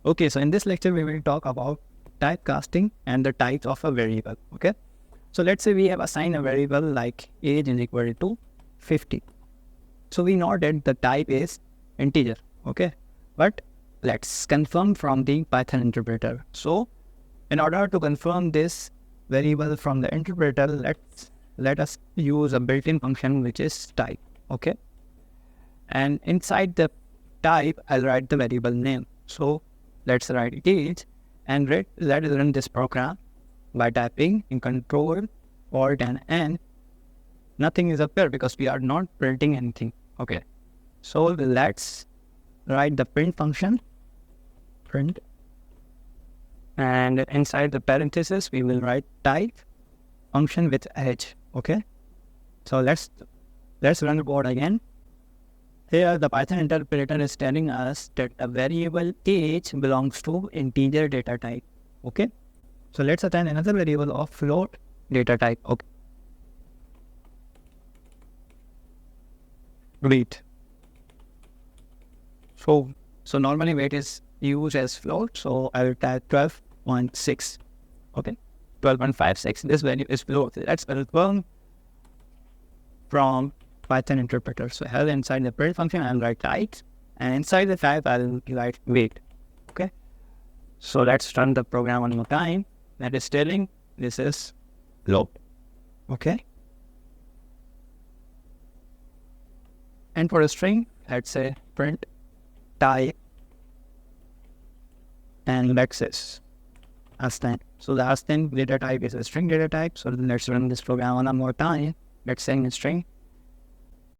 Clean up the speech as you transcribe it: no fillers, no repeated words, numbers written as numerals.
Okay, so in this lecture, we will talk about typecasting and the types of a variable. Okay, so let's say we have assigned a variable like age is equal to 50. So we know that the type is integer. Okay, but let's confirm from the Python interpreter. So in order to confirm this variable from the interpreter, let us use a built-in function which is type. Okay, and inside the type, I'll write the variable name. So let's write age and let's run this program by typing in control alt and n. Nothing is up here because we are not printing anything. Okay, so let's write the print function, print, and inside the parenthesis we will write type function with age. Okay, so let's run the code again. Here the Python interpreter is telling us that a variable age belongs to integer data type. Okay, so let's assign another variable of float data type. Okay, weight. So normally weight is used as float, so I will type 12.6. Okay, 12.56. This value is float. Let's confirm from Python interpreter. So here inside the print function, I'll write type, and inside the type, I'll write weight. Okay, so let's run the program one more time. That is telling this is float. Okay, and for a string, let's say print type, and let's say assign. So the assign data type is a string data type. So let's run this program one more time. Let's say in string